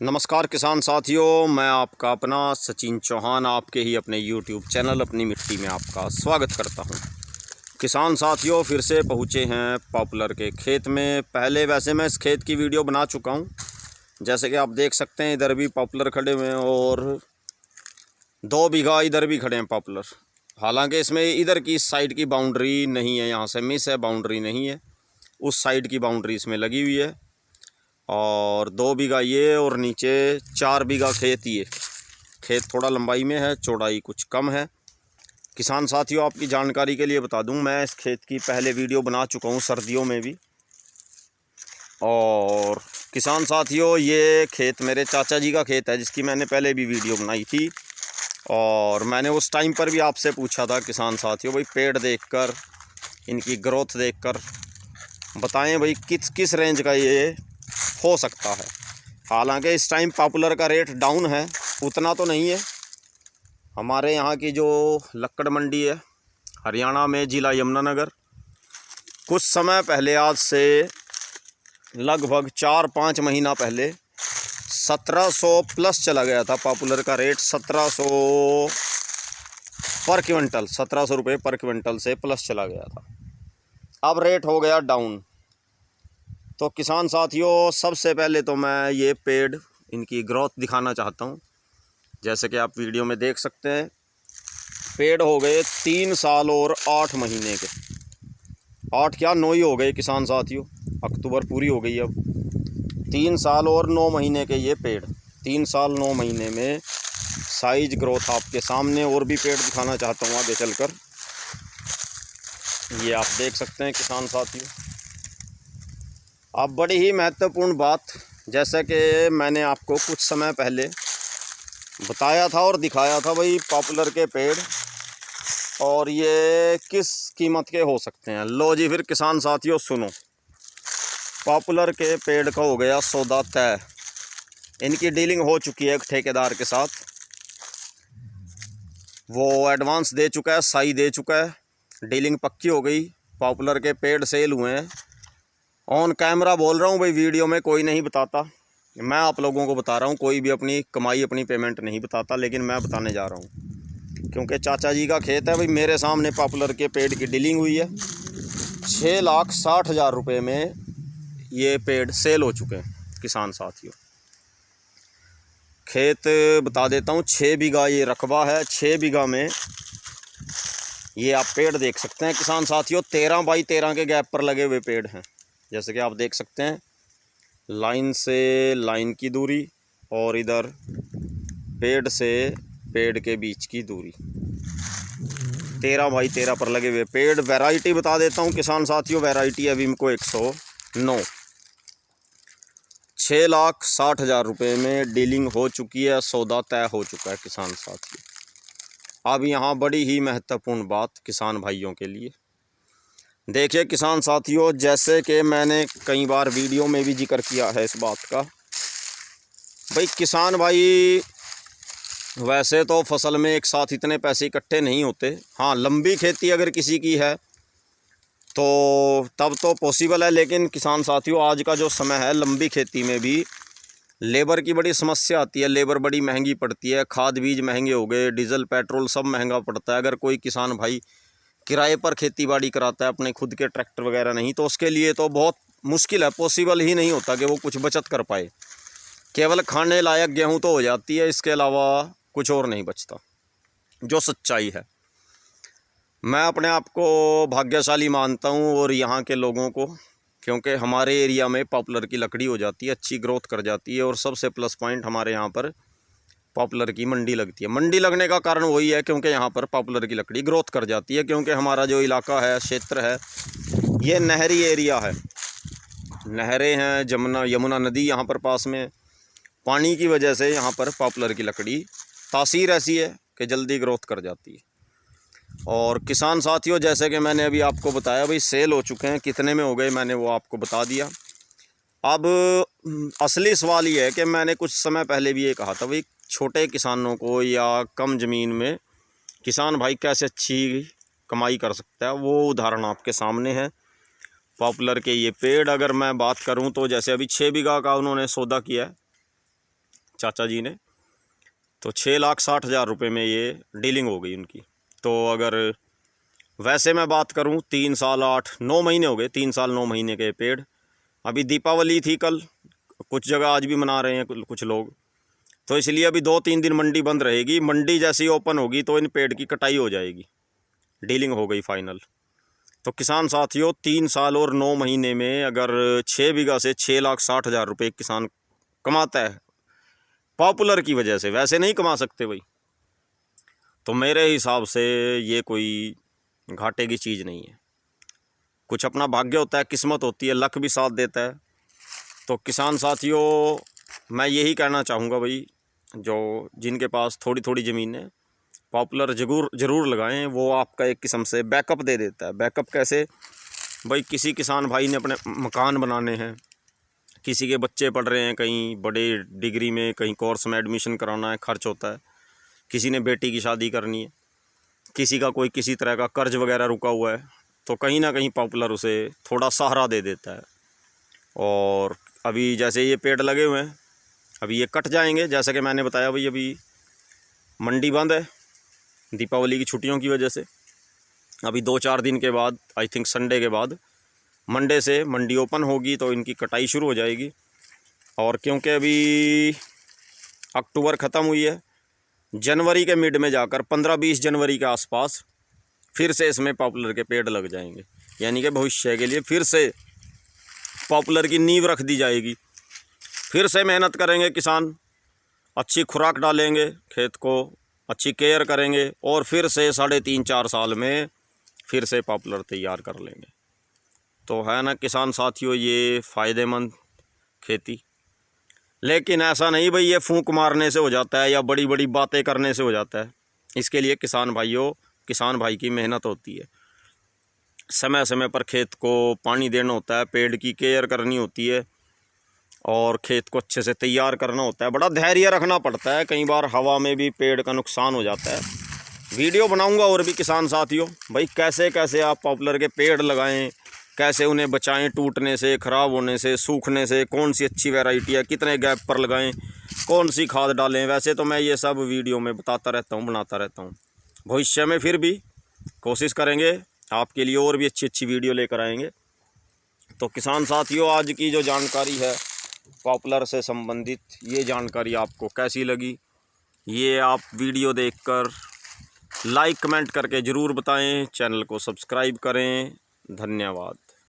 नमस्कार किसान साथियों, मैं आपका अपना सचिन चौहान आपके ही अपने YouTube चैनल अपनी मिट्टी में आपका स्वागत करता हूं। किसान साथियों, फिर से पहुंचे हैं पॉपुलर के खेत में। पहले वैसे मैं इस खेत की वीडियो बना चुका हूं, जैसे कि आप देख सकते हैं। इधर भी पॉपुलर खड़े हुए हैं और 2 बीघा इधर भी खड़े हैं पॉपुलर। हालांकि इसमें इधर की साइड की बाउंड्री नहीं है, यहाँ से मिस है, बाउंड्री नहीं है। उस साइड की बाउंड्री इसमें लगी हुई है और 2 बीघा ये और नीचे 4 बीघा खेत। ये खेत थोड़ा लंबाई में है, चौड़ाई कुछ कम है। किसान साथियों, आपकी जानकारी के लिए बता दूं, मैं इस खेत की पहले वीडियो बना चुका हूं सर्दियों में भी। और किसान साथियों, ये खेत मेरे चाचा जी का खेत है, जिसकी मैंने पहले भी वीडियो बनाई थी। और मैंने उस टाइम पर भी आपसे पूछा था किसान साथियों, भाई पेड़ देखकर, इनकी ग्रोथ देखकर बताएं भाई किस किस रेंज का ये हो सकता है। हालांकि इस टाइम पॉपुलर का रेट डाउन है, उतना तो नहीं है। हमारे यहाँ की जो लक्कड़ मंडी है हरियाणा में, ज़िला यमुनानगर, कुछ समय पहले, आज से लगभग 4-5 महीना पहले 1700 प्लस चला गया था पॉपुलर का रेट। 1700 पर क्विंटल, 1700 रुपये पर क्विंटल से प्लस चला गया था। अब रेट हो गया डाउन। तो किसान साथियों, सबसे पहले तो मैं ये पेड़, इनकी ग्रोथ दिखाना चाहता हूँ। जैसे कि आप वीडियो में देख सकते हैं, पेड़ हो गए 3 साल और 8 महीने के। 8 क्या 9 ही हो गए किसान साथियों, अक्टूबर पूरी हो गई अब। 3 साल और 9 महीने के ये पेड़, 3 साल 9 महीने में साइज ग्रोथ आपके सामने। और भी पेड़ दिखाना चाहता हूँ आगे चलकर। ये आप देख सकते हैं किसान साथियों। अब बड़ी ही महत्वपूर्ण बात, जैसे कि मैंने आपको कुछ समय पहले बताया था और दिखाया था, भाई पॉपुलर के पेड़ और ये किस कीमत के हो सकते हैं। लो जी, फिर किसान साथियों सुनो। पॉपुलर के पेड़ का हो गया सौदा तय। इनकी डीलिंग हो चुकी है एक ठेकेदार के साथ। वो एडवांस दे चुका है, साई दे चुका है, डीलिंग पक्की हो गई। पॉपुलर के पेड़ सेल हुए हैं। ऑन कैमरा बोल रहा हूँ भाई, वीडियो में कोई नहीं बताता। मैं आप लोगों को बता रहा हूँ, कोई भी अपनी कमाई, अपनी पेमेंट नहीं बताता, लेकिन मैं बताने जा रहा हूँ क्योंकि चाचा जी का खेत है। भाई मेरे सामने पॉपुलर के पेड़ की डीलिंग हुई है। 6,60,000 रुपये में ये पेड़ सेल हो चुके हैं किसान साथियों। खेत बता देता हूँ, 6 बीघा ये रकबा है। 6 बीघा में ये आप पेड़ देख सकते हैं किसान साथियों। 13 बाई 13 के गैप पर लगे हुए पेड़ हैं। जैसे कि आप देख सकते हैं, लाइन से लाइन की दूरी और इधर पेड़ से पेड़ के बीच की दूरी, 13 बाई 13 पर लगे हुए पेड़। वैरायटी बता देता हूँ किसान साथियों, वैरायटी है विमको 109। 6,60,000 रुपये में डीलिंग हो चुकी है, सौदा तय हो चुका है किसान साथियों। अब यहाँ बड़ी ही महत्वपूर्ण बात किसान भाइयों के लिए, देखिए किसान साथियों, जैसे कि मैंने कई बार वीडियो में भी जिक्र किया है इस बात का, भाई किसान भाई वैसे तो फसल में एक साथ इतने पैसे इकट्ठे नहीं होते। हाँ, लंबी खेती अगर किसी की है तो तब तो पॉसिबल है, लेकिन किसान साथियों आज का जो समय है, लंबी खेती में भी लेबर की बड़ी समस्या आती है। लेबर बड़ी महंगी पड़ती है, खाद बीज महंगे हो गए, डीजल पेट्रोल सब महंगा पड़ता है। अगर कोई किसान भाई किराए पर खेती बाड़ी कराता है, अपने खुद के ट्रैक्टर वगैरह नहीं, तो उसके लिए तो बहुत मुश्किल है, पॉसिबल ही नहीं होता कि वो कुछ बचत कर पाए। केवल खाने लायक गेहूं तो हो जाती है, इसके अलावा कुछ और नहीं बचता, जो सच्चाई है। मैं अपने आप को भाग्यशाली मानता हूं और यहाँ के लोगों को, क्योंकि हमारे एरिया में पॉपुलर की लकड़ी हो जाती है, अच्छी ग्रोथ कर जाती है। और सबसे प्लस पॉइंट, हमारे यहाँ पर पॉपुलर की मंडी लगती है। मंडी लगने का कारण वही है क्योंकि यहाँ पर पॉपुलर की लकड़ी ग्रोथ कर जाती है। क्योंकि हमारा जो इलाका है, क्षेत्र है, ये नहरी एरिया है। नहरें हैं, यमुना नदी यहाँ पर पास में, पानी की वजह से यहाँ पर पॉपुलर की लकड़ी तासीर ऐसी है कि जल्दी ग्रोथ कर जाती है। और किसान साथियों, जैसे कि मैंने अभी आपको बताया, भाई सेल हो चुके हैं। कितने में हो गए मैंने वो आपको बता दिया। अब असली सवाल ये है कि मैंने कुछ समय पहले भी ये कहा था, भाई छोटे किसानों को या कम ज़मीन में किसान भाई कैसे अच्छी कमाई कर सकता है, वो उदाहरण आपके सामने है। पॉपुलर के ये पेड़, अगर मैं बात करूं तो जैसे अभी 6 बीघा का उन्होंने सौदा किया है, चाचा जी ने, तो 6,60,000 रुपये में ये डीलिंग हो गई उनकी। तो अगर वैसे मैं बात करूं 3 साल 8-9 महीने हो गए, 3 साल 9 महीने के पेड़। अभी दीपावली थी कल, कुछ जगह आज भी मना रहे हैं कुछ लोग, तो इसलिए अभी 2-3 दिन मंडी बंद रहेगी। मंडी जैसी ओपन होगी तो इन पेड़ की कटाई हो जाएगी। डीलिंग हो गई फाइनल। तो किसान साथियों 3 साल और 9 महीने में अगर 6 बीघा से 6,60,000 रुपये किसान कमाता है पॉपुलर की वजह से, वैसे नहीं कमा सकते भाई, तो मेरे हिसाब से ये कोई घाटे की चीज़ नहीं है। कुछ अपना भाग्य होता है, किस्मत होती है, लक भी साथ देता है। तो किसान साथियों मैं यही कहना चाहूँगा भाई, जो जिनके पास थोड़ी थोड़ी ज़मीन है, पॉपुलर ज़रूर लगाएं। वो आपका एक किस्म से बैकअप दे देता है। बैकअप कैसे भाई, किसी किसान भाई ने अपने मकान बनाने हैं, किसी के बच्चे पढ़ रहे हैं कहीं बड़े डिग्री में, कहीं कोर्स में एडमिशन कराना है, खर्च होता है, किसी ने बेटी की शादी करनी है, किसी का कोई किसी तरह का कर्ज वगैरह रुका हुआ है, तो कहीं ना कहीं पॉपुलर उसे थोड़ा सहारा दे देता है। और अभी जैसे ये पेड़ लगे हुए हैं, अभी ये कट जाएंगे, जैसा कि मैंने बताया भाई अभी मंडी बंद है दीपावली की छुट्टियों की वजह से। अभी 2-4 दिन के बाद, आई थिंक संडे के बाद, मंडे से मंडी ओपन होगी तो इनकी कटाई शुरू हो जाएगी। और क्योंकि अभी अक्टूबर ख़त्म हुई है, जनवरी के मिड में जाकर 15-20 जनवरी के आसपास फिर से इसमें पॉपुलर के पेड़ लग जाएंगे, यानी कि भविष्य के लिए फिर से पॉपुलर की नींव रख दी जाएगी। फिर से मेहनत करेंगे किसान, अच्छी खुराक डालेंगे, खेत को अच्छी केयर करेंगे, और फिर से 3.5-4 साल में फिर से पॉपुलर तैयार कर लेंगे। तो है ना किसान साथियों, ये फ़ायदेमंद खेती। लेकिन ऐसा नहीं भाई ये फूंक मारने से हो जाता है या बड़ी बड़ी बातें करने से हो जाता है। इसके लिए किसान भाई की मेहनत होती है, समय समय पर खेत को पानी देना होता है, पेड़ की केयर करनी होती है, और खेत को अच्छे से तैयार करना होता है। बड़ा धैर्य रखना पड़ता है, कई बार हवा में भी पेड़ का नुकसान हो जाता है। वीडियो बनाऊंगा और भी किसान साथियों भाई, कैसे कैसे आप पॉपुलर के पेड़ लगाएं, कैसे उन्हें बचाएं टूटने से, ख़राब होने से, सूखने से, कौन सी अच्छी वैरायटी है, कितने गैप पर लगाएं, कौन सी खाद डालें। वैसे तो मैं ये सब वीडियो में बताता रहता हूँ, बनाता रहता हूँ। भविष्य में फिर भी कोशिश करेंगे आपके लिए और भी अच्छी अच्छी वीडियो लेकर आएंगे। तो किसान साथियों आज की जो जानकारी है पॉपुलर से संबंधित, ये जानकारी आपको कैसी लगी, ये आप वीडियो देखकर लाइक कमेंट करके ज़रूर बताएं। चैनल को सब्सक्राइब करें। धन्यवाद।